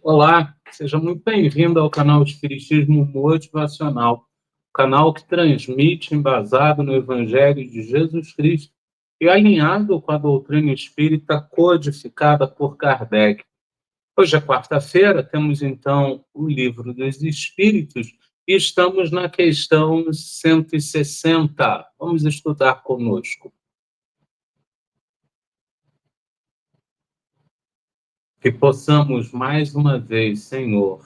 Olá, seja muito bem-vindo ao canal Espiritismo Motivacional, canal que transmite embasado no Evangelho de Jesus Cristo e alinhado com a doutrina espírita codificada por Kardec. Hoje é quarta-feira, temos então o Livro dos Espíritos e estamos na questão 160. Vamos estudar conosco. Que possamos mais uma vez, Senhor,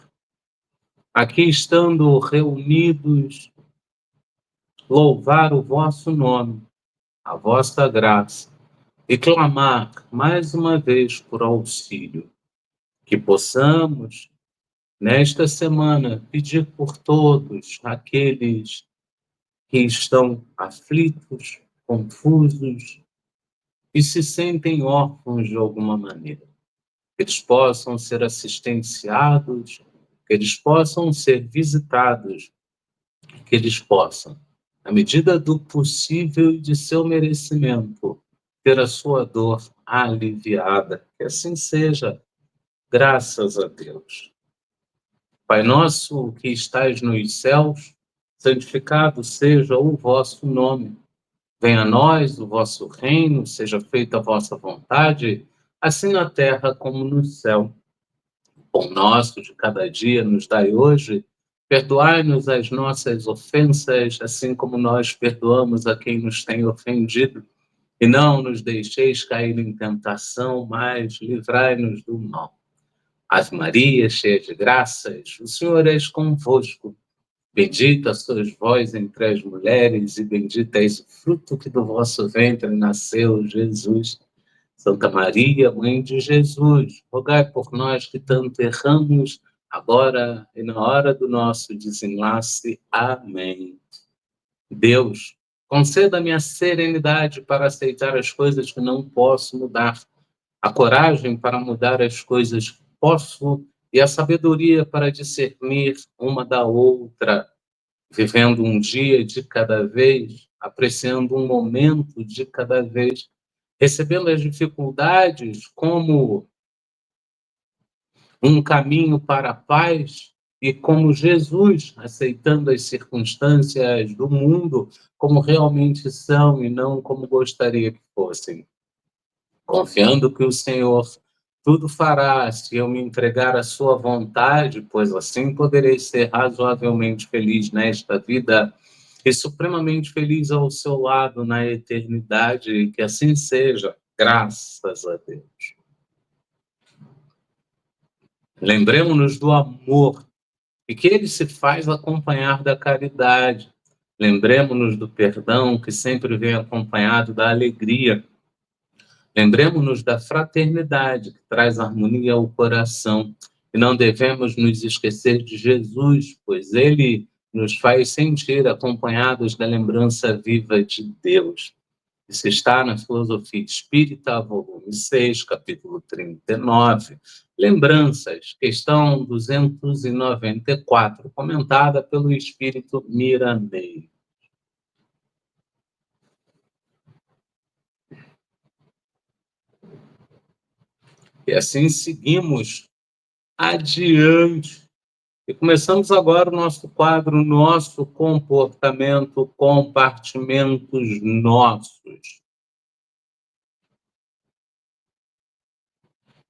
aqui estando reunidos, louvar o vosso nome, a vossa graça, e clamar mais uma vez por auxílio. Que possamos, nesta semana, pedir por todos aqueles que estão aflitos, confusos e se sentem órfãos de alguma maneira. Que eles possam ser assistenciados, que eles possam ser visitados, que eles possam, na medida do possível e de seu merecimento, ter a sua dor aliviada. Que assim seja, graças a Deus. Pai nosso que estais nos céus, santificado seja o vosso nome. Venha a nós o vosso reino, seja feita a vossa vontade, assim na terra como no céu. O pão nosso de cada dia nos dai hoje. Perdoai-nos as nossas ofensas, assim como nós perdoamos a quem nos tem ofendido. E não nos deixeis cair em tentação, mas livrai-nos do mal. Ave Maria, cheia de graças, o Senhor é convosco. Bendita sois vós entre as mulheres, e bendito é o fruto que do vosso ventre nasceu, Jesus. Santa Maria, Mãe de Jesus, rogai por nós que tanto erramos, agora e na hora do nosso desenlace. Amém. Deus, conceda-me a serenidade para aceitar as coisas que não posso mudar, a coragem para mudar as coisas que posso e a sabedoria para discernir uma da outra, vivendo um dia de cada vez, apreciando um momento de cada vez, recebendo as dificuldades como um caminho para a paz e como Jesus, aceitando as circunstâncias do mundo como realmente são e não como gostaria que fossem. Confiando que o Senhor tudo fará se eu me entregar à sua vontade, pois assim poderei ser razoavelmente feliz nesta vida e supremamente feliz ao seu lado na eternidade, e que assim seja, graças a Deus. Lembremos-nos do amor e que ele se faz acompanhar da caridade. Lembremos-nos do perdão que sempre vem acompanhado da alegria. Lembremos-nos da fraternidade que traz harmonia ao coração. E não devemos nos esquecer de Jesus, pois ele nos faz sentir acompanhados da lembrança viva de Deus. Isso está na Filosofia Espírita, volume 6, capítulo 39. Lembranças, questão 294, comentada pelo Espírito Mirandeiro. E assim seguimos adiante. E começamos agora o nosso quadro, nosso comportamento, compartimentos nossos.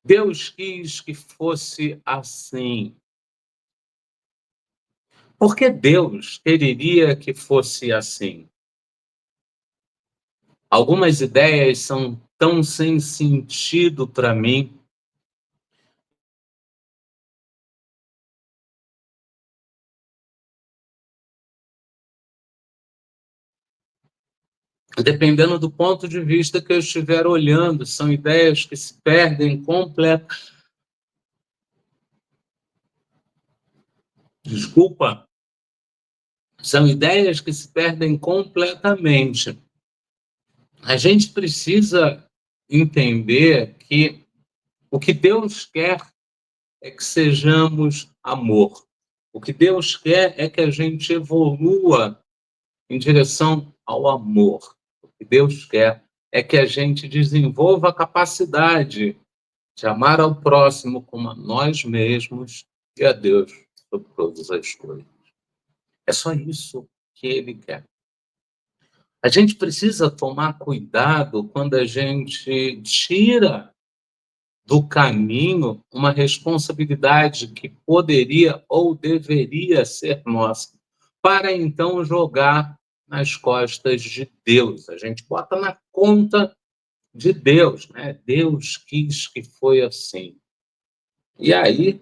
Deus quis que fosse assim. Por que Deus quereria que fosse assim? Algumas ideias são tão sem sentido para mim. Dependendo do ponto de vista que eu estiver olhando, são ideias que se perdem completamente. Desculpa. São ideias que se perdem completamente. A gente precisa entender que o que Deus quer é que sejamos amor. O que Deus quer é que a gente evolua em direção ao amor. O que Deus quer é que a gente desenvolva a capacidade de amar ao próximo como a nós mesmos e a Deus sobre todas as coisas. É só isso que ele quer. A gente precisa tomar cuidado quando a gente tira do caminho uma responsabilidade que poderia ou deveria ser nossa, para então jogar nas costas de Deus. A gente bota na conta de Deus, né? Deus quis que foi assim. E aí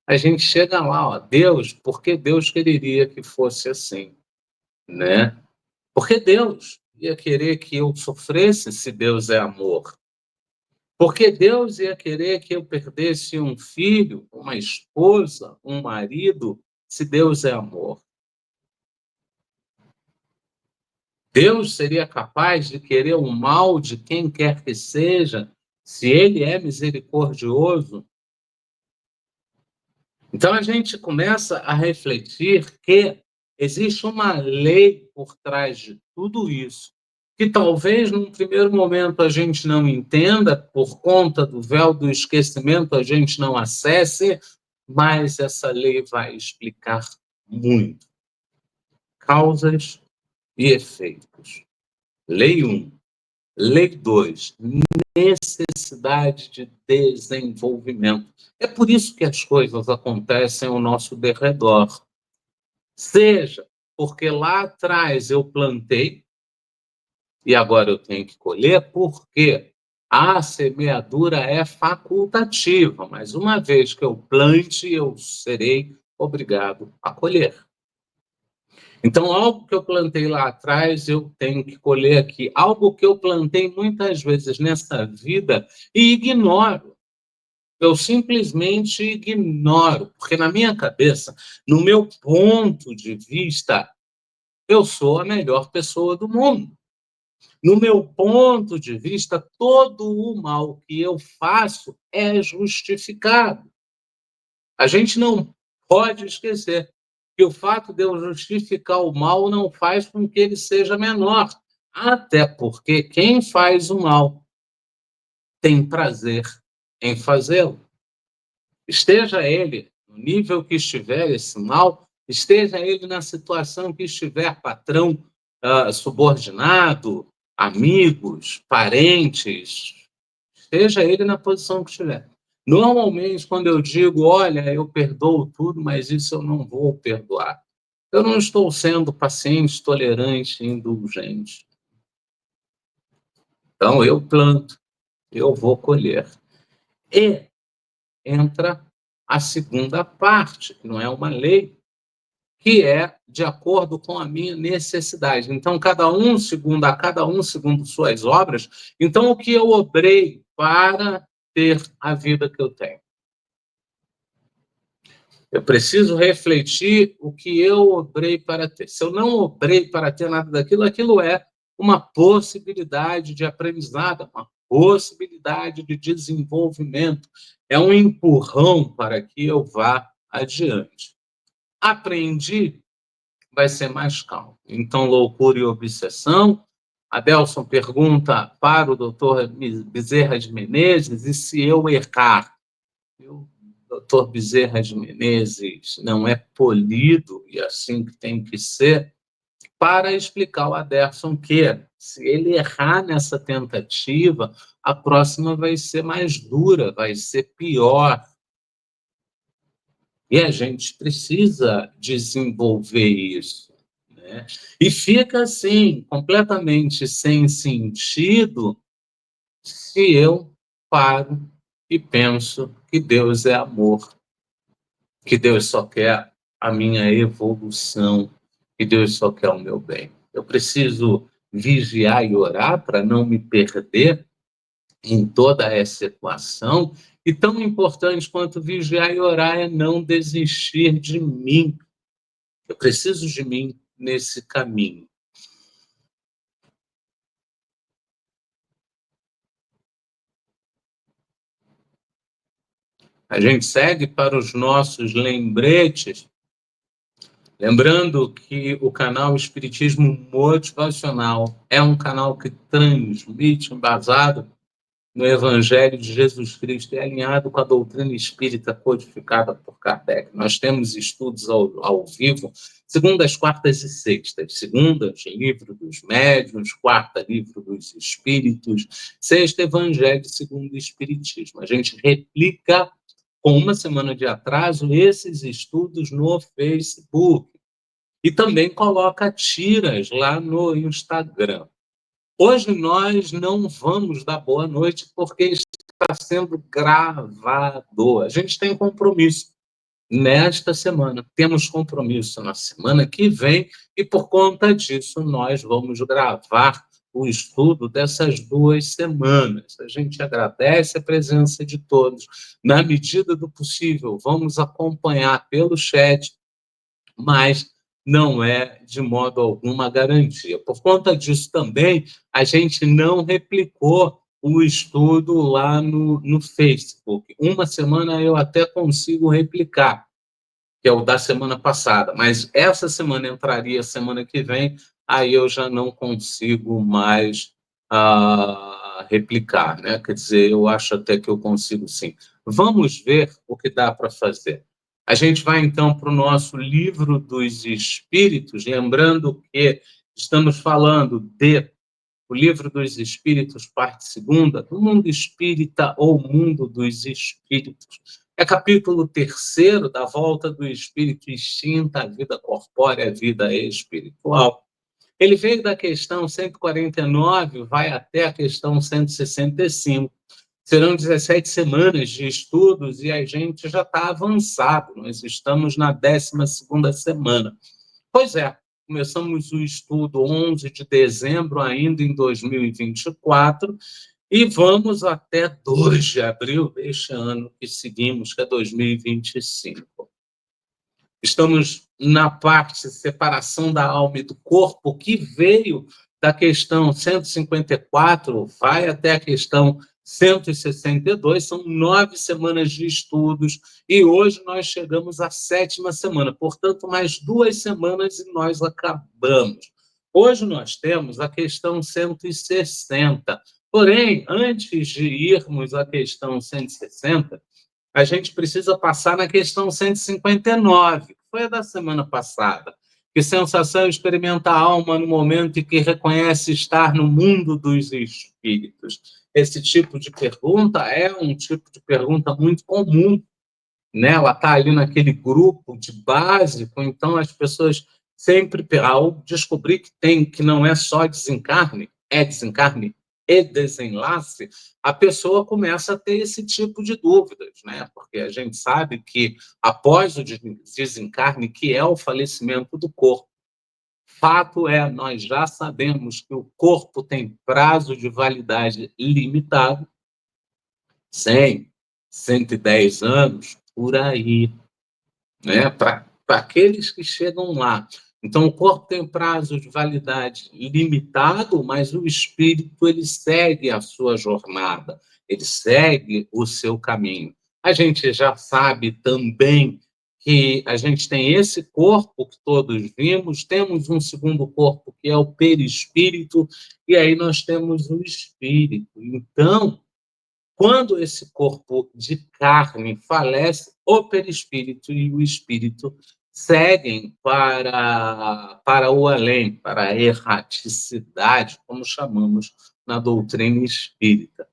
a gente chega lá, ó, Deus, por que Deus quereria que fosse assim, né? Porque Deus ia querer que eu sofresse se Deus é amor. Porque Deus ia querer que eu perdesse um filho, uma esposa, um marido, se Deus é amor. Deus seria capaz de querer o mal de quem quer que seja, se Ele é misericordioso. Então a gente começa a refletir que existe uma lei por trás de tudo isso, que talvez num primeiro momento a gente não entenda, por conta do véu do esquecimento a gente não acesse, mas essa lei vai explicar muito. Causas e efeitos. Lei 1. Lei 2. Necessidade de desenvolvimento. É por isso que as coisas acontecem ao nosso derredor. Seja porque lá atrás eu plantei e agora eu tenho que colher, porque a semeadura é facultativa, mas uma vez que eu plante, eu serei obrigado a colher. Então, algo que eu plantei lá atrás, eu tenho que colher aqui. Algo que eu plantei muitas vezes nessa vida e ignoro. Eu simplesmente ignoro, porque na minha cabeça, no meu ponto de vista, eu sou a melhor pessoa do mundo. No meu ponto de vista, todo o mal que eu faço é justificado. A gente não pode esquecer que o fato de eu justificar o mal não faz com que ele seja menor. Até porque quem faz o mal tem prazer em fazê-lo. Esteja ele no nível que estiver esse mal, esteja ele na situação que estiver, patrão, subordinado, amigos, parentes, esteja ele na posição que estiver. Normalmente, quando eu digo, olha, eu perdoo tudo, mas isso eu não vou perdoar, eu não estou sendo paciente, tolerante, indulgente. Então, eu planto, eu vou colher. E entra a segunda parte, que não é uma lei, que é de acordo com a minha necessidade. Então, cada um segundo suas obras. Então, o que eu obrei para ter a vida que eu tenho? Eu preciso refletir o que eu obrei para ter. Se eu não obrei para ter nada daquilo, aquilo é uma possibilidade de aprendizado, uma possibilidade de desenvolvimento, é um empurrão para que eu vá adiante. Aprendi, vai ser mais calmo. Então, loucura e obsessão. Adelson pergunta para o doutor Bezerra de Menezes, e se eu errar? O doutor Bezerra de Menezes não é polido, e assim que tem que ser, para explicar ao Aderson que, se ele errar nessa tentativa, a próxima vai ser mais dura, vai ser pior. E a gente precisa desenvolver isso, né? E fica assim, completamente sem sentido, se eu paro e penso que Deus é amor, que Deus só quer a minha evolução, que Deus só quer o meu bem. Eu preciso vigiar e orar para não me perder em toda essa equação, e tão importante quanto vigiar e orar é não desistir de mim. Eu preciso de mim nesse caminho. A gente segue para os nossos lembretes, lembrando que o canal Espiritismo Motivacional é um canal que transmite embasado no Evangelho de Jesus Cristo é alinhado com a doutrina espírita codificada por Kardec. Nós temos estudos ao vivo, segundas, quartas e sextas. Segundas, livro dos médiuns, quarta, livro dos espíritos, sexta, Evangelho segundo o Espiritismo. A gente replica com uma semana de atraso esses estudos no Facebook e também coloca tiras lá no Instagram. Hoje nós não vamos dar boa noite porque está sendo gravado. A gente tem compromisso nesta semana. Temos compromisso na semana que vem e, por conta disso, nós vamos gravar o estudo dessas 2 semanas. A gente agradece a presença de todos. Na medida do possível, vamos acompanhar pelo chat, mas não é de modo algum uma garantia. Por conta disso também, a gente não replicou o estudo lá no Facebook. Uma semana eu até consigo replicar, que é o da semana passada, mas essa semana entraria semana que vem, aí eu já não consigo mais replicar, né? Quer dizer, eu acho até que eu consigo sim. Vamos ver o que dá para fazer. A gente vai então para o nosso livro dos Espíritos, lembrando que estamos falando de o livro dos Espíritos, parte segunda, do mundo espírita ou mundo dos espíritos. É capítulo 3º da volta do espírito extinta à vida corpórea, à vida espiritual. Ele veio da questão 149, vai até a questão 165. Serão 17 semanas de estudos e a gente já está avançado. Nós estamos na 12ª semana. Pois é, começamos o estudo 11 de dezembro, ainda em 2024, e vamos até 2 de abril deste ano que seguimos, que é 2025. Estamos na parte de separação da alma e do corpo, que veio da questão 154, vai até a questão 162, são 9 semanas de estudos, e hoje nós chegamos à 7ª semana, portanto, mais 2 semanas e nós acabamos. Hoje nós temos a questão 160, porém, antes de irmos à questão 160, a gente precisa passar na questão 159, que foi a da semana passada. Que sensação experimenta a alma no momento em que reconhece estar no mundo dos espíritos? Esse tipo de pergunta é um tipo de pergunta muito comum, né? Ela está ali naquele grupo de básico, então as pessoas sempre, ao descobrir que não é só desencarne, é desencarne e desenlace, a pessoa começa a ter esse tipo de dúvidas, né? Porque a gente sabe que após o desencarne, que é o falecimento do corpo, fato é, nós já sabemos que o corpo tem prazo de validade limitado, 100, 110 anos, por aí, né? Para aqueles que chegam lá. Então, o corpo tem prazo de validade limitado, mas o espírito ele segue a sua jornada, ele segue o seu caminho. A gente já sabe também que a gente tem esse corpo que todos vimos, temos um segundo corpo que é o perispírito, e aí nós temos o espírito. Então, quando esse corpo de carne falece, o perispírito e o espírito seguem para o além, para a erraticidade, como chamamos na doutrina espírita.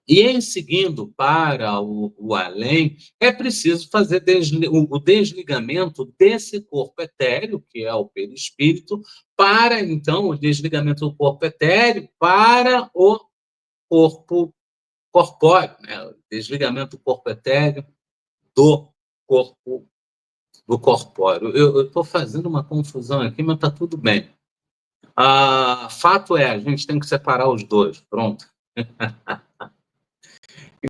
E em seguindo para o além, é preciso fazer o desligamento desse corpo etéreo, que é o perispírito, para, então, o desligamento do corpo etéreo para o corpo corpóreo, né? O desligamento do corpo etéreo do corpo do corpóreo. Eu estou fazendo uma confusão aqui, mas está tudo bem. Fato é, a gente tem que separar os dois, pronto.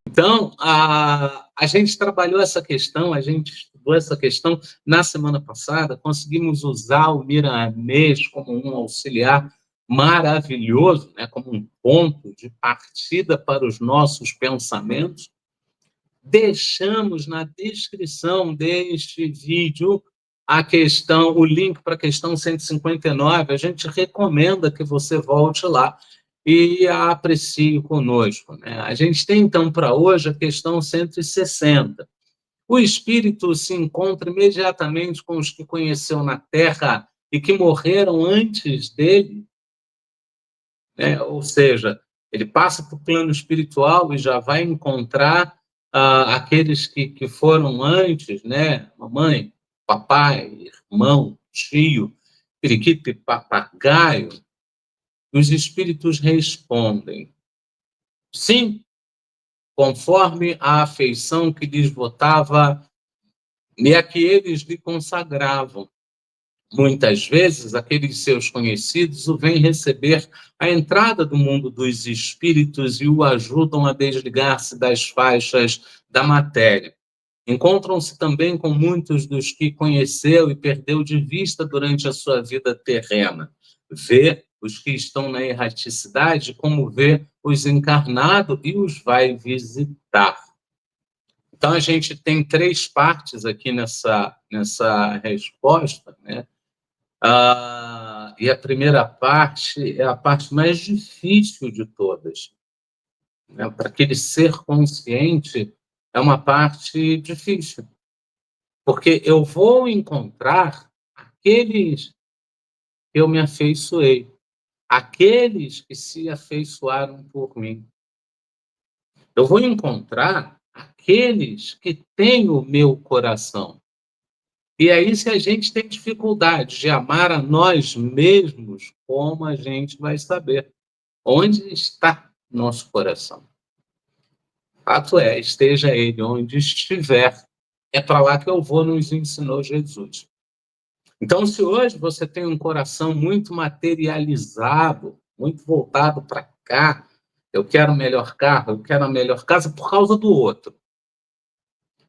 Então, a gente trabalhou essa questão, a gente estudou essa questão na semana passada, conseguimos usar o Miramês como um auxiliar maravilhoso, né, como um ponto de partida para os nossos pensamentos. Deixamos na descrição deste vídeo o link para a questão 159. A gente recomenda que você volte lá. e a aprecie conosco, né? A gente tem, então, para hoje, a questão 160. O Espírito se encontra imediatamente com os que conheceu na Terra e que morreram antes dele, né? Ou seja, ele passa para o plano espiritual e já vai encontrar aqueles que foram antes, né? Mamãe, papai, irmão, tio, periquito e papagaio. Os espíritos respondem: sim, conforme a afeição que lhes votava e a que eles lhe consagravam. Muitas vezes, aqueles seus conhecidos o vêm receber à entrada do mundo dos espíritos e o ajudam a desligar-se das faixas da matéria. Encontram-se também com muitos dos que conheceu e perdeu de vista durante a sua vida terrena. Vê os que estão na erraticidade como vê os encarnados e os vai visitar. Então, a gente tem três partes aqui nessa resposta, né? E a primeira parte é a parte mais difícil de todas, né? Para aquele ser consciente, é uma parte difícil, porque eu vou encontrar aqueles que eu me afeiçoei, aqueles que se afeiçoaram por mim. Eu vou encontrar aqueles que têm o meu coração. E aí, se a gente tem dificuldade de amar a nós mesmos, como a gente vai saber onde está nosso coração? Fato é, esteja ele onde estiver, é para lá que eu vou, nos ensinou Jesus. Então, se hoje você tem um coração muito materializado, muito voltado para cá, eu quero o melhor carro, eu quero a melhor casa por causa do outro.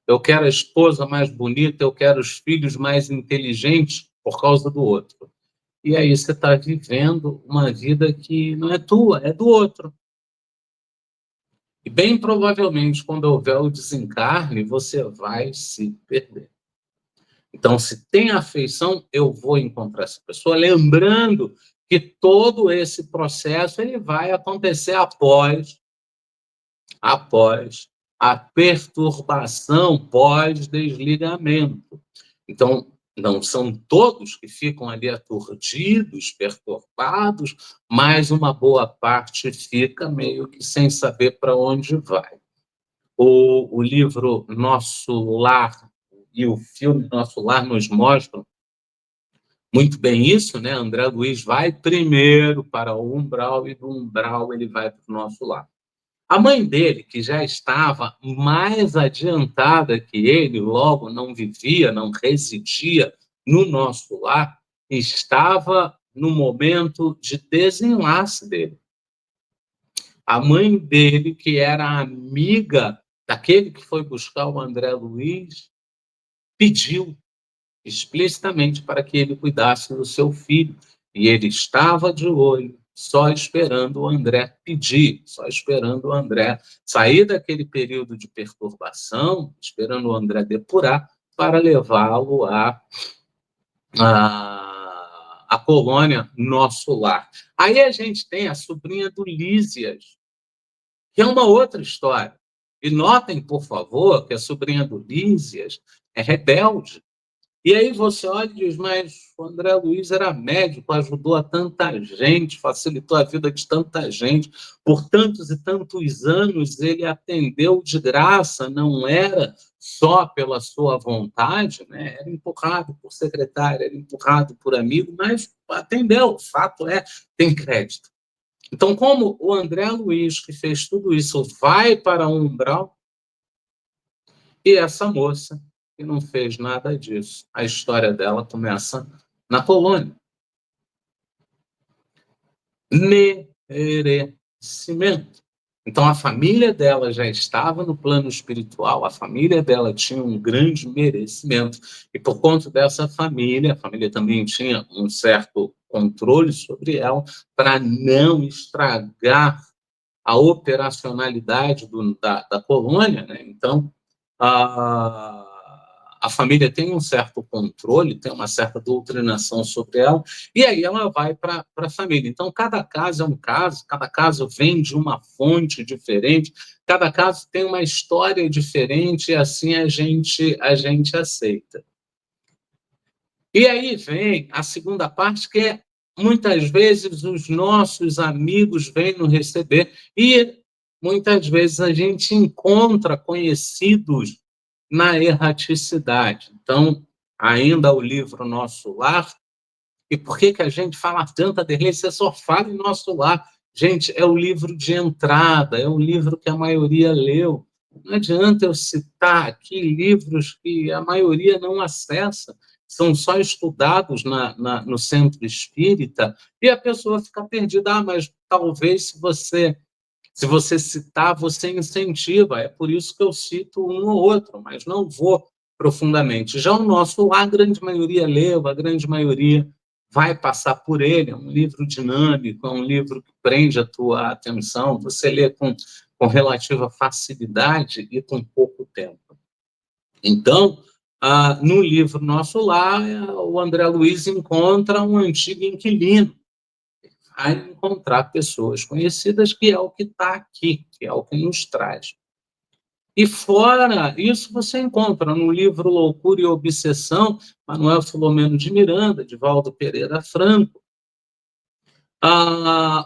Eu quero a esposa mais bonita, eu quero os filhos mais inteligentes por causa do outro. E aí você está vivendo uma vida que não é tua, é do outro. E bem provavelmente, quando houver o desencarne, você vai se perder. Então, se tem afeição, eu vou encontrar essa pessoa, lembrando que todo esse processo ele vai acontecer após a perturbação pós-desligamento. Então, não são todos que ficam ali aturdidos, perturbados, mas uma boa parte fica meio que sem saber para onde vai. O livro Nosso Lar e o filme Nosso Lar nos mostram muito bem isso, né? André Luiz vai primeiro para o umbral e do umbral ele vai para o nosso lar. A mãe dele, que já estava mais adiantada que ele, logo não vivia, não residia no nosso lar, estava no momento de desenlace dele. A mãe dele, que era amiga daquele que foi buscar o André Luiz, pediu explicitamente para que ele cuidasse do seu filho. E ele estava de olho, só esperando o André pedir, só esperando o André sair daquele período de perturbação, esperando o André depurar, para levá-lo a colônia Nosso Lar. Aí a gente tem a sobrinha do Lísias, que é uma outra história. E notem, por favor, que a sobrinha do Lísias é rebelde. E aí você olha e diz, mas o André Luiz era médico, ajudou a tanta gente, facilitou a vida de tanta gente. Por tantos e tantos anos ele atendeu de graça, não era só pela sua vontade, né? Era empurrado por secretária, era empurrado por amigo, mas atendeu, o fato é, tem crédito. Então, como o André Luiz, que fez tudo isso, vai para um umbral, e essa moça, que não fez nada disso, a história dela começa na colônia. Merecimento. Então, a família dela já estava no plano espiritual, a família dela tinha um grande merecimento, e por conta dessa família, a família também tinha um certo controle sobre ela, para não estragar a operacionalidade da colônia, né? Então, a a família tem um certo controle, tem uma certa doutrinação sobre ela, e aí ela vai para a família. Então, cada caso é um caso, cada caso vem de uma fonte diferente, cada caso tem uma história diferente, e assim a gente aceita. E aí vem a segunda parte, que é, muitas vezes, os nossos amigos vêm nos receber, e muitas vezes a gente encontra conhecidos na erraticidade. Então, ainda o livro Nosso Lar. E por que a gente fala tanto, Aderlei? Você só fala em Nosso Lar. Gente, é o livro de entrada, é o livro que a maioria leu. Não adianta eu citar aqui livros que a maioria não acessa, são só estudados no centro espírita, e a pessoa fica perdida. Mas talvez se você citar, você incentiva. É por isso que eu cito um ou outro, mas não vou profundamente. Já o Nosso Lar, a grande maioria leu, a grande maioria vai passar por ele. É um livro dinâmico, é um livro que prende a tua atenção, você lê com relativa facilidade e com pouco tempo. Então, no livro Nosso Lar, o André Luiz encontra um antigo inquilino, a encontrar pessoas conhecidas, que é o que está aqui, que é o que nos traz. E fora isso, você encontra no livro Loucura e Obsessão, Manuel Filomeno de Miranda, de Valdo Pereira Franco.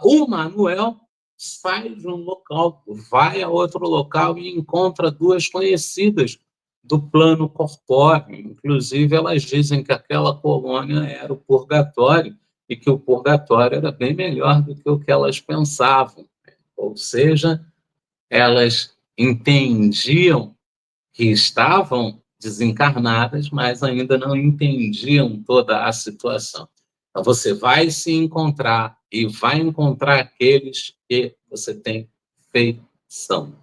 O Manuel sai de um local, vai a outro local e encontra duas conhecidas do plano corpóreo. Inclusive, elas dizem que aquela colônia era o purgatório, e que o purgatório era bem melhor do que o que elas pensavam. Ou seja, elas entendiam que estavam desencarnadas, mas ainda não entendiam toda a situação. Então, você vai se encontrar e vai encontrar aqueles que você tem feição.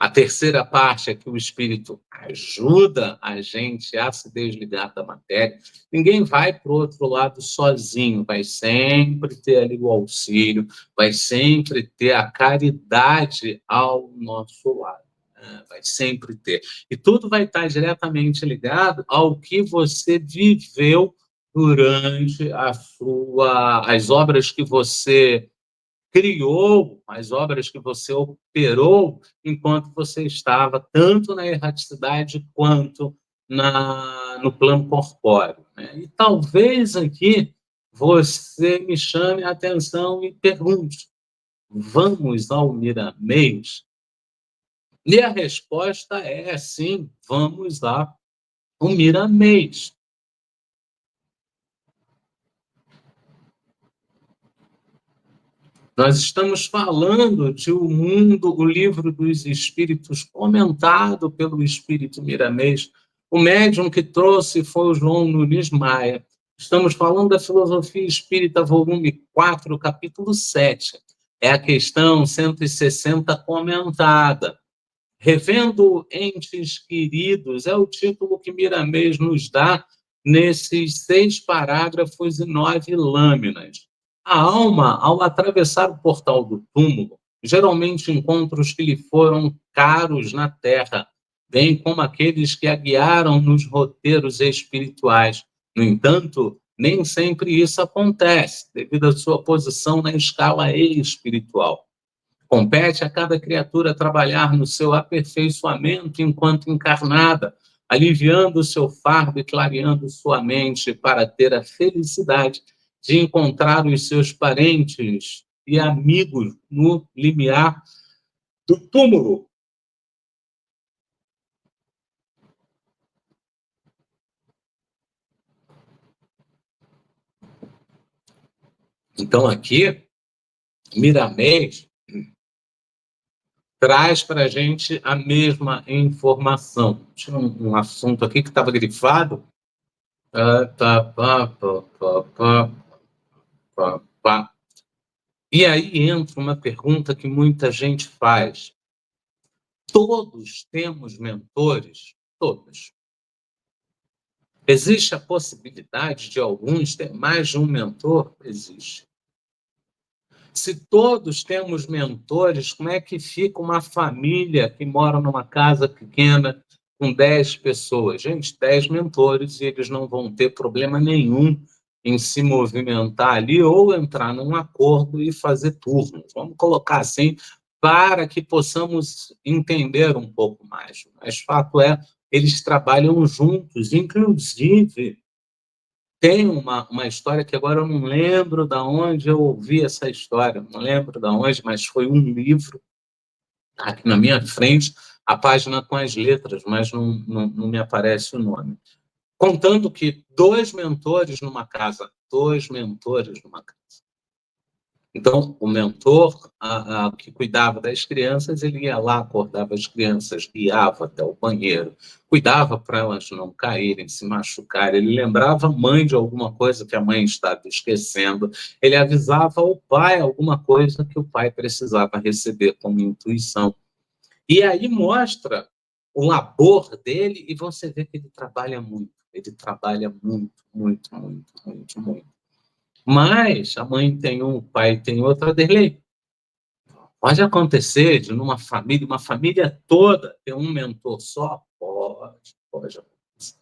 A terceira parte é que o espírito ajuda a gente a se desligar da matéria. Ninguém vai para o outro lado sozinho, vai sempre ter ali o auxílio, vai sempre ter a caridade ao nosso lado. Vai sempre ter. E tudo vai estar diretamente ligado ao que você viveu durante as obras que você criou, as obras que você operou enquanto você estava tanto na erraticidade quanto no plano corpóreo, né? E talvez aqui você me chame a atenção e pergunte: vamos ao Miramês? E a resposta é sim, vamos lá ao Miramês. Nós estamos falando de O Mundo, o Livro dos Espíritos, comentado pelo Espírito Miramês. O médium que trouxe foi o João Nunes Maia. Estamos falando da Filosofia Espírita, volume 4, capítulo 7. É a questão 160 comentada. Revendo entes queridos, é o título que Miramês nos dá nesses 6 parágrafos e 9 lâminas. A alma, ao atravessar o portal do túmulo, geralmente encontra os que lhe foram caros na terra, bem como aqueles que a guiaram nos roteiros espirituais. No entanto, nem sempre isso acontece, devido à sua posição na escala espiritual. Compete a cada criatura trabalhar no seu aperfeiçoamento enquanto encarnada, aliviando o seu fardo e clareando sua mente para ter a felicidade de encontrar os seus parentes e amigos no limiar do túmulo. Então, aqui, Miramês traz para a gente a mesma informação. Tinha um assunto aqui que estava grifado. E aí entra uma pergunta que muita gente faz. Todos temos mentores? Todos. Existe a possibilidade de alguns ter mais de um mentor? Existe. Se todos temos mentores, como é que fica uma família que mora numa casa pequena, com 10 pessoas. Gente, 10 mentores, e eles não vão ter problema nenhum em se movimentar ali ou entrar num acordo e fazer turnos. Vamos colocar assim, para que possamos entender um pouco mais. Mas fato é, eles trabalham juntos, inclusive tem uma história que agora eu não lembro de onde eu ouvi essa história, não lembro de onde, mas foi um livro, aqui na minha frente, a página com as letras, mas não me aparece o nome. Contando que dois mentores numa casa. Então, o mentor que cuidava das crianças, ele ia lá, acordava as crianças, guiava até o banheiro, cuidava para elas não caírem, se machucarem, ele lembrava a mãe de alguma coisa que a mãe estava esquecendo, ele avisava ao pai alguma coisa que o pai precisava receber como intuição. E aí mostra o labor dele e você vê que ele trabalha muito. Ele trabalha muito, muito, muito, muito, muito. Mas a mãe tem um, o pai tem outro. Aderlei, pode acontecer de numa família, uma família toda ter um mentor só? Pode acontecer.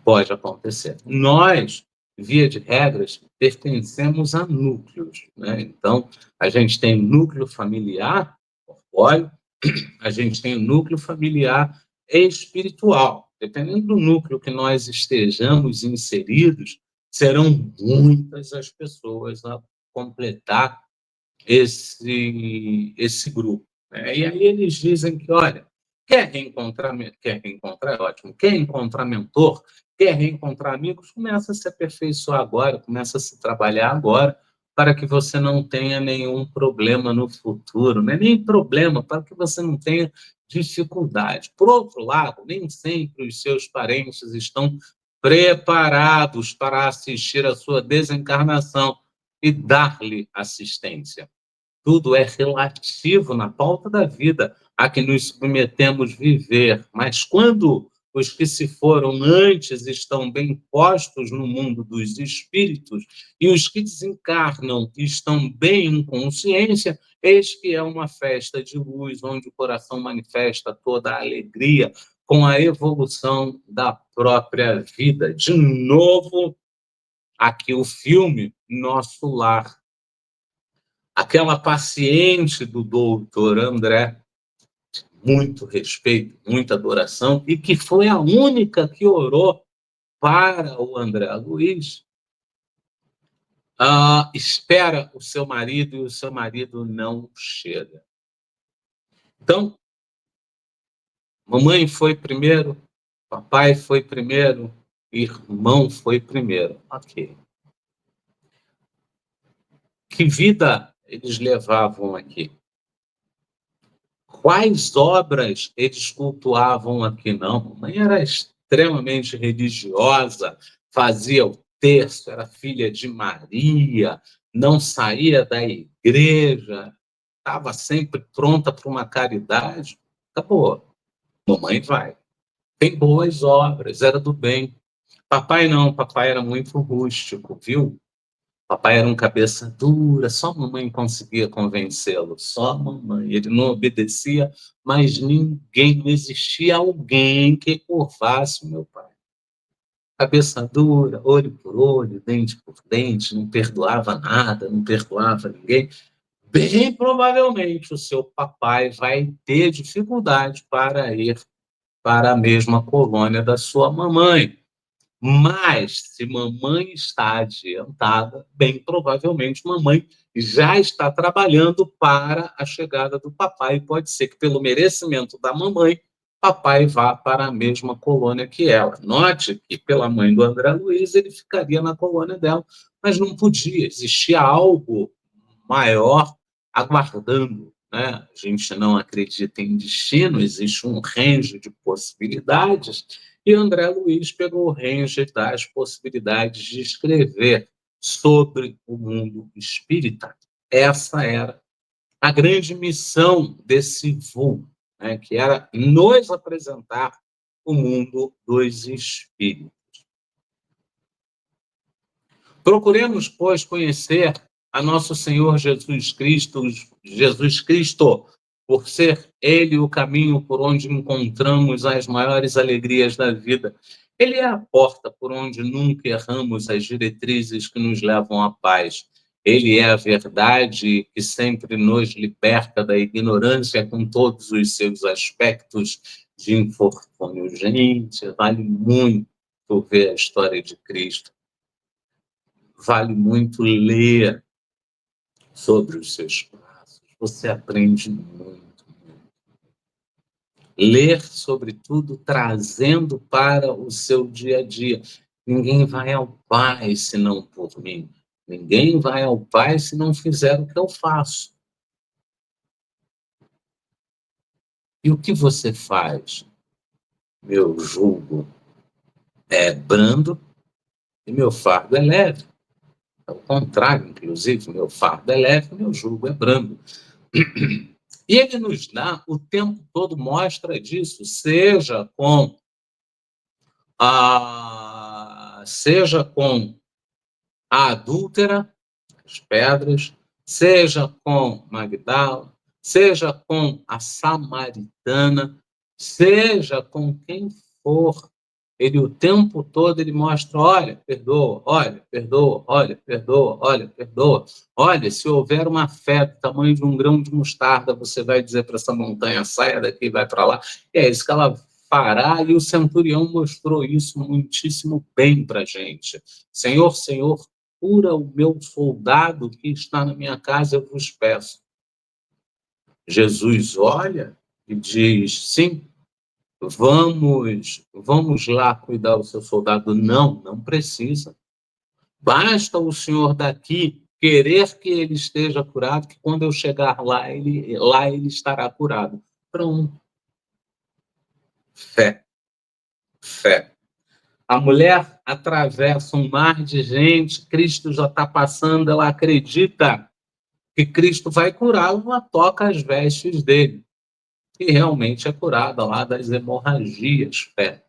Pode acontecer. Nós, via de regras, pertencemos a núcleos, né? Então, a gente tem núcleo familiar, corpóreo, a gente tem o núcleo familiar espiritual. Dependendo do núcleo que nós estejamos inseridos, serão muitas as pessoas a completar esse grupo, né? E aí eles dizem que, olha, quer reencontrar é ótimo, quer encontrar mentor, quer reencontrar amigos, começa a se aperfeiçoar agora, começa a se trabalhar agora, para que você não tenha nenhum problema no futuro, não é nem problema, para que você não tenha dificuldade. Por outro lado, nem sempre os seus parentes estão preparados para assistir a sua desencarnação e dar-lhe assistência. Tudo é relativo na pauta da vida a que nos submetemos viver, mas quando os que se foram antes estão bem postos no mundo dos espíritos e os que desencarnam estão bem em consciência, eis que é uma festa de luz, onde o coração manifesta toda a alegria com a evolução da própria vida. De novo, aqui o filme Nosso Lar. Aquela paciente do doutor André, muito respeito, muita adoração, e que foi a única que orou para o André Luiz, espera o seu marido e o seu marido não chega. Então, mamãe foi primeiro, papai foi primeiro, irmão foi primeiro. Ok. Que vida eles levavam aqui? Quais obras eles cultuavam aqui? Não, mamãe era extremamente religiosa, fazia o terço, era filha de Maria, não saía da igreja, estava sempre pronta para uma caridade. Acabou. Mamãe vai. Tem boas obras, era do bem. Papai não, papai era muito rústico, viu? Papai era um cabeça dura, só a mamãe conseguia convencê-lo, só a mamãe. Ele não obedecia, mas ninguém, não existia alguém que curvasse o meu pai. Cabeça dura, olho por olho, dente por dente, não perdoava nada, não perdoava ninguém. Bem provavelmente o seu papai vai ter dificuldade para ir para a mesma colônia da sua mamãe. Mas, se mamãe está adiantada, bem provavelmente mamãe já está trabalhando para a chegada do papai. Pode ser que, pelo merecimento da mamãe, papai vá para a mesma colônia que ela. Note que, pela mãe do André Luiz, ele ficaria na colônia dela, mas não podia, existia algo maior aguardando, né? A gente não acredita em destino, existe um range de possibilidades, e André Luiz pegou o range das possibilidades de escrever sobre o mundo espírita. Essa era a grande missão desse vulgo, né? Que era nos apresentar o mundo dos espíritos. Procuremos, pois, conhecer a nosso Senhor Jesus Cristo, por ser Ele o caminho por onde encontramos as maiores alegrias da vida. Ele é a porta por onde nunca erramos as diretrizes que nos levam à paz. Ele é a verdade que sempre nos liberta da ignorância com todos os seus aspectos de infortúnio. Gente, vale muito ver a história de Cristo. Vale muito ler sobre os seus passos. Você aprende muito. Ler, sobretudo, trazendo para o seu dia a dia. Ninguém vai ao Pai senão por mim. Ninguém vai ao Pai se não fizer o que eu faço. E o que você faz? Meu jugo é brando e meu fardo é leve. É o contrário, inclusive, meu fardo é leve, meu jugo é brando. E ele nos dá, o tempo todo mostra disso, seja com a adúltera, as pedras, seja com Magdala, seja com a samaritana, seja com quem for. Ele o tempo todo ele mostra, olha, perdoa, olha, perdoa, olha, perdoa, olha, perdoa. Olha, se houver uma fé do tamanho de um grão de mostarda, você vai dizer para essa montanha, saia daqui e vai para lá. E é isso que ela fará, e o centurião mostrou isso muitíssimo bem para a gente. Senhor, Senhor, cura o meu soldado que está na minha casa, eu vos peço. Jesus olha e diz, sim, vamos lá cuidar do seu soldado. Não, não precisa. Basta o senhor daqui querer que ele esteja curado, que quando eu chegar lá ele estará curado. Pronto. Fé, fé. A mulher atravessa um mar de gente, Cristo já está passando, ela acredita que Cristo vai curá-la, ela toca as vestes dele. E realmente é curada lá das hemorragias. Fé.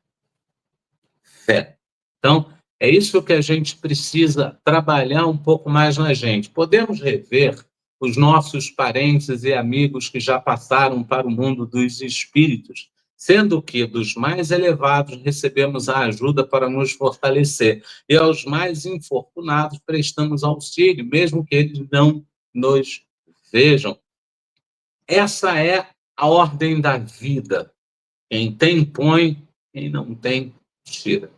Fé. Então, é isso que a gente precisa trabalhar um pouco mais na gente. Podemos rever os nossos parentes e amigos que já passaram para o mundo dos espíritos, sendo que dos mais elevados recebemos a ajuda para nos fortalecer, e aos mais infortunados prestamos auxílio, mesmo que eles não nos vejam. Essa é a ordem da vida. Quem tem, põe, quem não tem, tira.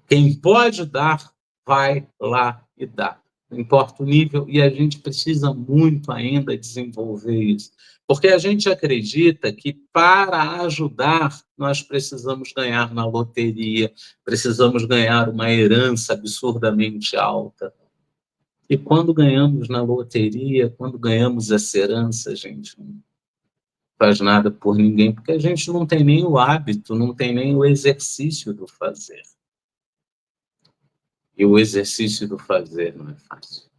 Quem pode dar, vai lá e dá. Não importa o nível, e a gente precisa muito ainda desenvolver isso. Porque a gente acredita que para ajudar, nós precisamos ganhar na loteria, precisamos ganhar uma herança absurdamente alta. E quando ganhamos na loteria, quando ganhamos essa herança, a gente não faz nada por ninguém, porque a gente não tem nem o hábito, não tem nem o exercício do fazer. E o exercício do fazer não é fácil.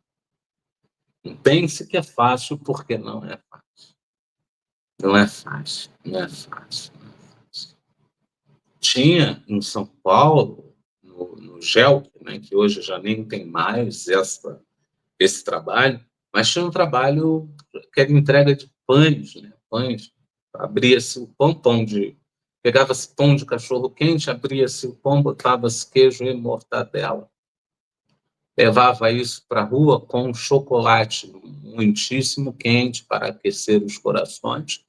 Não pense que é fácil, porque não é fácil. Não é fácil, não é fácil, não é fácil. Tinha em São Paulo, no GELC, né, que hoje já nem tem mais esse trabalho, mas tinha um trabalho que era entrega de pães, né? Pães. Abria-se o pão de... Pegava-se pão de cachorro quente, abria-se o pão, botava-se queijo e mortadela. Levava isso para a rua com chocolate muitíssimo quente para aquecer os corações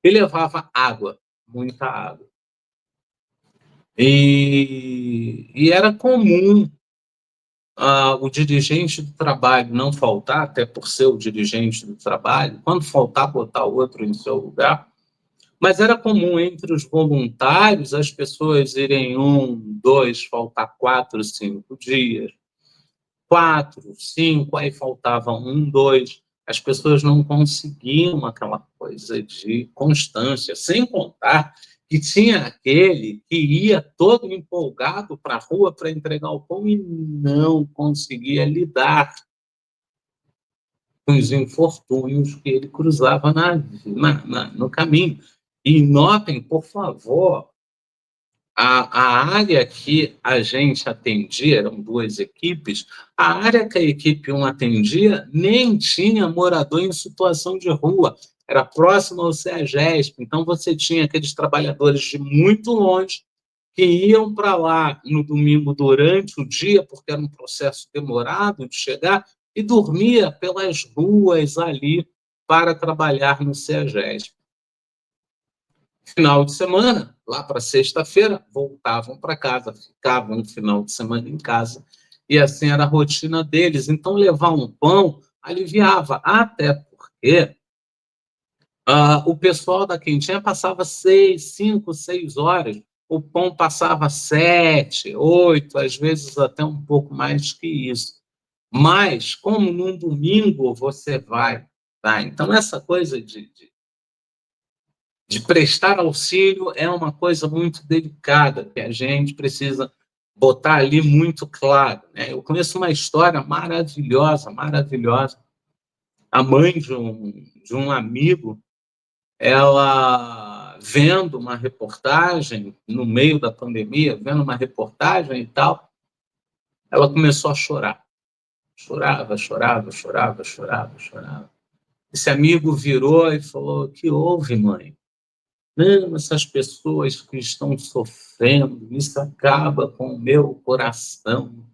e levava água, muita água. E era comum o dirigente do trabalho não faltar, até por ser o dirigente do trabalho, quando faltar, botar outro em seu lugar, mas era comum entre os voluntários as pessoas irem 1, 2, faltar 4, 5 dias, 4, 5, aí faltava 1, 2, as pessoas não conseguiam aquela coisa de constância, sem contar que tinha aquele que ia todo empolgado para a rua para entregar o pão e não conseguia lidar com os infortúnios que ele cruzava no caminho. E notem, por favor, a área que a gente atendia, eram 2 equipes, a área que a equipe 1 atendia nem tinha morador em situação de rua, era próximo ao CEAGESP, então você tinha aqueles trabalhadores de muito longe que iam para lá no domingo durante o dia, porque era um processo demorado de chegar, e dormia pelas ruas ali para trabalhar no CEAGESP. Final de semana, lá para sexta-feira, voltavam para casa, ficavam um final de semana em casa, e assim era a rotina deles. Então, levar um pão aliviava, até porque o pessoal da quentinha passava 6, 5, 6 horas, o pão passava 7, 8, às vezes até um pouco mais que isso. Mas, como num domingo você vai, tá? Então, essa coisa de prestar auxílio é uma coisa muito delicada, que a gente precisa botar ali muito claro, né? Eu conheço uma história maravilhosa, maravilhosa. A mãe de um amigo, ela vendo uma reportagem, no meio da pandemia, vendo uma reportagem e tal, ela começou a chorar. Chorava, chorava, chorava, chorava, chorava. Esse amigo virou e falou: "O que houve, mãe?" "Não, essas pessoas que estão sofrendo, isso acaba com o meu coração."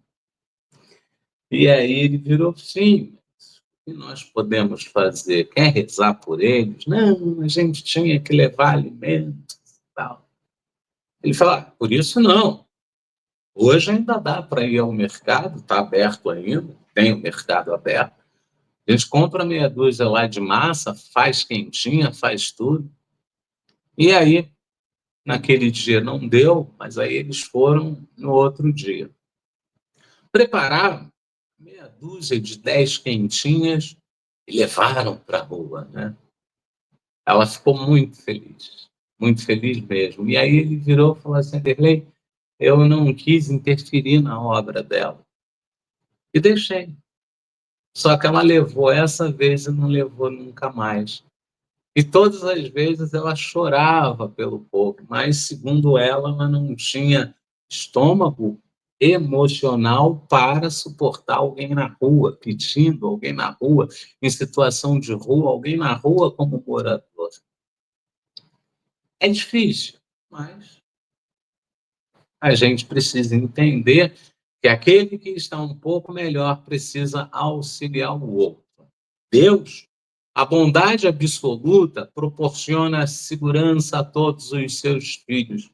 E aí ele virou: "Sim, o que nós podemos fazer? Quer rezar por eles?" "Não, a gente tinha que levar alimentos e tal." Ele falou: "Por isso não. Hoje ainda dá para ir ao mercado, está aberto ainda, tem o mercado aberto. A gente compra meia dúzia lá de massa, faz quentinha, faz tudo." E aí, naquele dia não deu, mas aí eles foram no outro dia. Prepararam meia dúzia de 10 quentinhas e levaram para a rua, né? Ela ficou muito feliz mesmo. E aí ele virou e falou assim: "Derlei, eu não quis interferir na obra dela." E deixei. Só que ela levou essa vez e não levou nunca mais. E todas as vezes ela chorava pelo povo, mas, segundo ela não tinha estômago emocional para suportar alguém na rua, pedindo, alguém na rua, em situação de rua, alguém na rua como morador. É difícil, mas a gente precisa entender que aquele que está um pouco melhor precisa auxiliar o outro. Deus, a bondade absoluta, proporciona segurança a todos os seus filhos.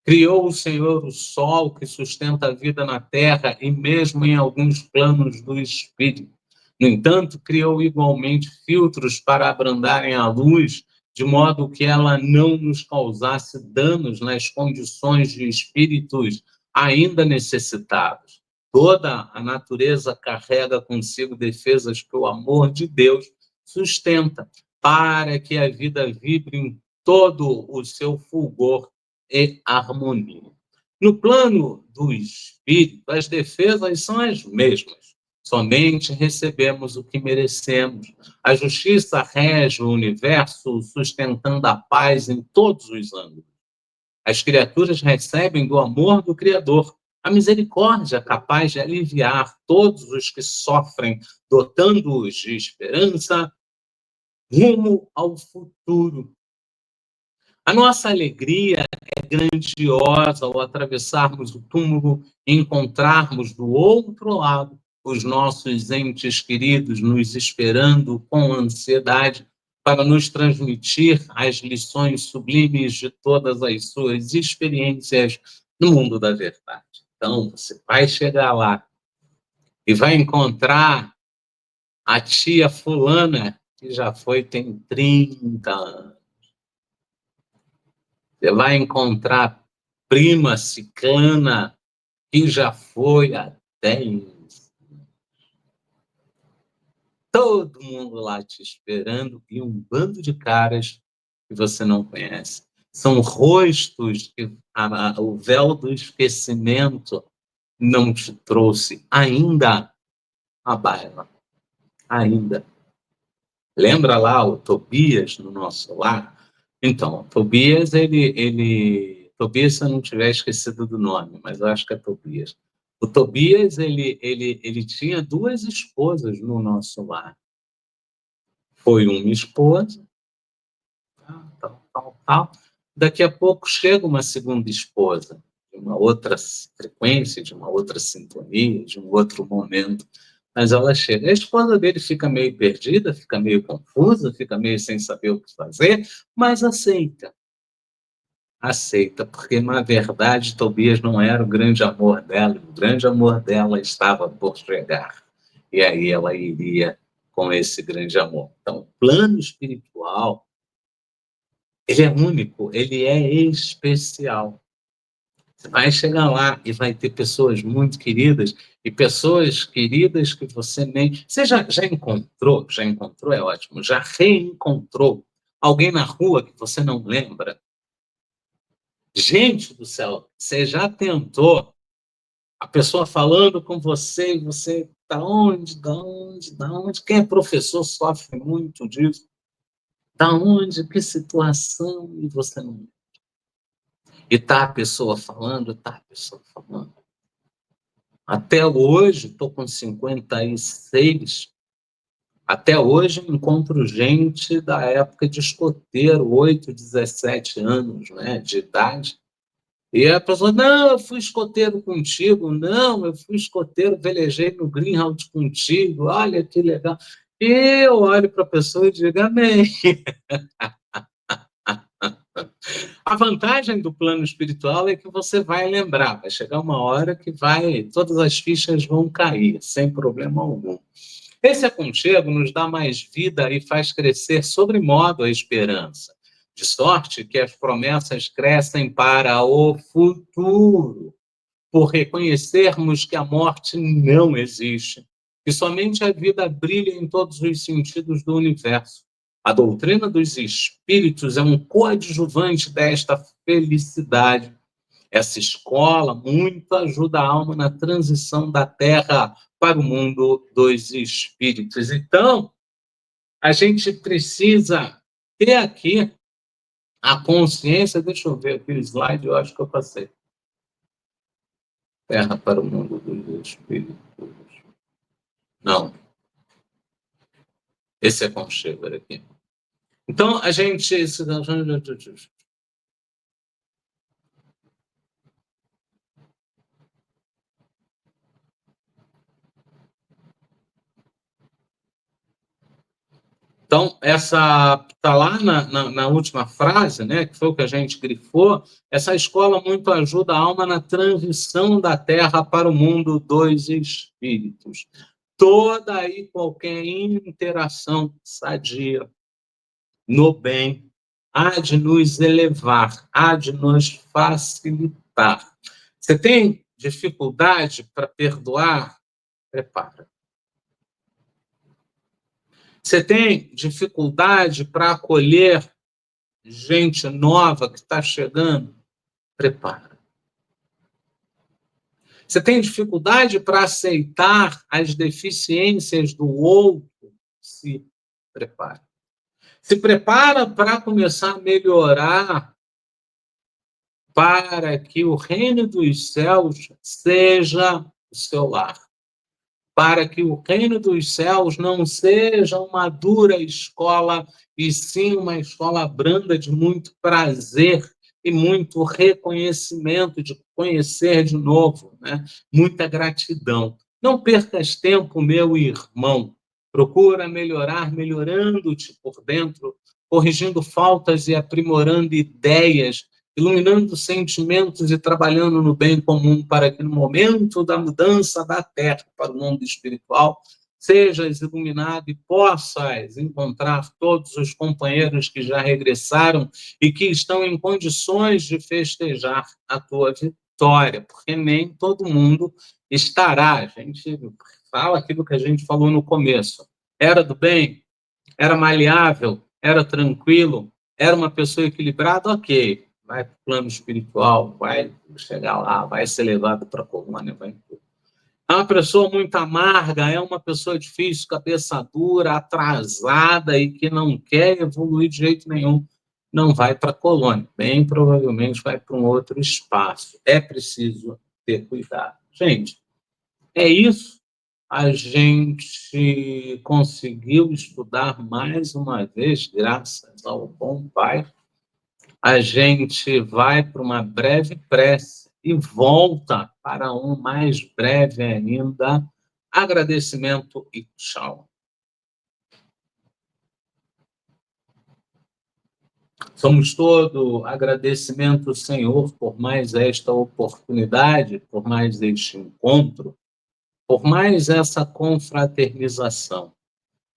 Criou o Senhor o sol que sustenta a vida na terra e mesmo em alguns planos do espírito. No entanto, criou igualmente filtros para abrandarem a luz, de modo que ela não nos causasse danos nas condições de espíritos ainda necessitados. Toda a natureza carrega consigo defesas que o amor de Deus sustenta, para que a vida vibre em todo o seu fulgor e harmonia. No plano do espírito, as defesas são as mesmas. Somente recebemos o que merecemos. A justiça rege o universo, sustentando a paz em todos os ângulos. As criaturas recebem do amor do Criador a misericórdia capaz de aliviar todos os que sofrem, dotando-os de esperança rumo ao futuro. A nossa alegria é grandiosa ao atravessarmos o túmulo e encontrarmos do outro lado os nossos entes queridos nos esperando com ansiedade para nos transmitir as lições sublimes de todas as suas experiências no mundo da verdade. Então, você vai chegar lá e vai encontrar a tia fulana, que já foi, tem 30 anos. Você vai encontrar a prima ciclana, que já foi há 10. Todo mundo lá te esperando e um bando de caras que você não conhece. São rostos que o véu do esquecimento não te trouxe ainda à baila. Ainda. Lembra lá o Tobias no nosso lar? Então, o Tobias, Tobias, se eu não tiver esquecido do nome, mas eu acho que é Tobias. O Tobias, ele tinha 2 esposas no nosso lar. Foi uma esposa tal. Daqui a pouco chega uma segunda esposa, de uma outra frequência, de uma outra sintonia, de um outro momento. Mas ela chega. A esposa dele fica meio perdida, fica meio confusa, fica meio sem saber o que fazer, mas aceita. Aceita, porque na verdade Tobias não era o grande amor dela, o grande amor dela estava por chegar. E aí ela iria com esse grande amor. Então, o plano espiritual, ele é único, ele é especial. Você vai chegar lá e vai ter pessoas muito queridas, e pessoas queridas que você nem... Você já encontrou, é ótimo, já reencontrou alguém na rua que você não lembra? Gente do céu, você já tentou a pessoa falando com você e você, da onde, da onde, da onde? Quem é professor sofre muito disso. Da onde, que situação, e você não... E tá a pessoa falando, tá a pessoa falando. Até hoje, estou com 56, até hoje encontro gente da época de escoteiro, 8, 17 anos, né, de idade. E a pessoa, não, eu fui escoteiro contigo, não, eu fui escoteiro, velejei no Greenhound contigo, olha que legal. E eu olho para a pessoa e digo, amém. A vantagem do plano espiritual é que você vai lembrar, vai chegar uma hora que todas as fichas vão cair, sem problema algum. Esse aconchego nos dá mais vida e faz crescer sobremodo a esperança, de sorte que as promessas crescem para o futuro, por reconhecermos que a morte não existe, que somente a vida brilha em todos os sentidos do universo. A doutrina dos espíritos é um coadjuvante desta felicidade. Essa escola muito ajuda a alma na transição da Terra para o mundo dos espíritos. Então, a gente precisa ter aqui a consciência, deixa eu ver aqui o slide, eu acho que eu passei. Terra para o mundo dos espíritos. Não, esse é conchego aqui. Então, a gente... Então, essa está lá na última frase, né, que foi o que a gente grifou, essa escola muito ajuda a alma na transição da Terra para o mundo dos espíritos. Toda e qualquer interação sadia, no bem, há de nos elevar, há de nos facilitar. Você tem dificuldade para perdoar? Prepara. Você tem dificuldade para acolher gente nova que está chegando? Prepara. Você tem dificuldade para aceitar as deficiências do outro? Se prepara. Se prepara para começar a melhorar, para que o reino dos céus seja o seu lar. Para que o reino dos céus não seja uma dura escola, e sim uma escola branda de muito prazer e muito reconhecimento, de conhecer de novo, né? Muita gratidão. Não percas tempo, meu irmão. Procura melhorar, melhorando-te por dentro, corrigindo faltas e aprimorando ideias, iluminando sentimentos e trabalhando no bem comum para que no momento da mudança da Terra para o mundo espiritual, sejas iluminado e possas encontrar todos os companheiros que já regressaram e que estão em condições de festejar a tua vitória, porque nem todo mundo estará. A gente fala aquilo que a gente falou no começo. Era do bem? Era maleável? Era tranquilo? Era uma pessoa equilibrada? Ok. Vai para o plano espiritual, vai chegar lá, vai ser levado para a colônia, vai... É uma pessoa muito amarga, é uma pessoa difícil, cabeça dura, atrasada e que não quer evoluir de jeito nenhum, não vai para a colônia. Bem provavelmente vai para um outro espaço. É preciso ter cuidado. Gente, é isso. A gente conseguiu estudar mais uma vez, graças ao bom Pai, a gente vai para uma breve prece e volta para um mais breve ainda agradecimento e tchau. Somos todo agradecimento, Senhor, por mais esta oportunidade, por mais este encontro, por mais essa confraternização.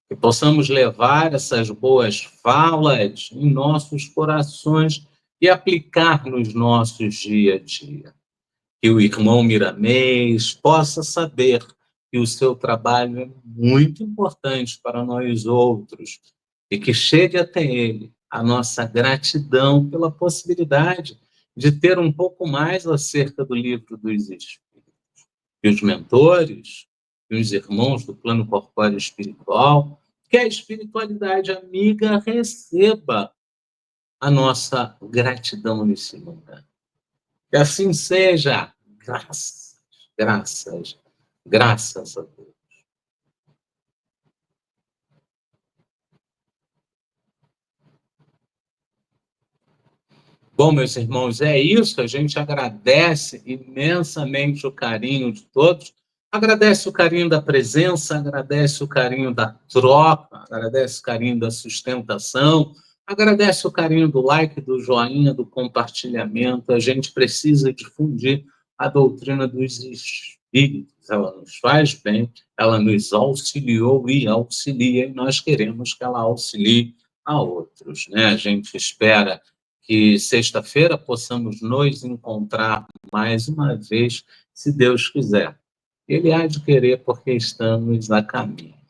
Que possamos levar essas boas falas em nossos corações e aplicar nos nossos dia a dia. Que o irmão Miramês possa saber que o seu trabalho é muito importante para nós outros e que chegue até ele a nossa gratidão pela possibilidade de ter um pouco mais acerca do livro dos Espíritos. E os mentores, e os irmãos do plano corpóreo espiritual, que a espiritualidade amiga receba a nossa gratidão nesse lugar. Que assim seja. Graças, graças, graças a Deus. Bom, meus irmãos, é isso. A gente agradece imensamente o carinho de todos. Agradece o carinho da presença, agradece o carinho da troca, agradece o carinho da sustentação, agradece o carinho do like, do joinha, do compartilhamento. A gente precisa difundir a doutrina dos espíritos. Ela nos faz bem, ela nos auxiliou e auxilia, e nós queremos que ela auxilie a outros, né? A gente espera que sexta-feira possamos nos encontrar mais uma vez, se Deus quiser. Ele há de querer, porque estamos a caminho.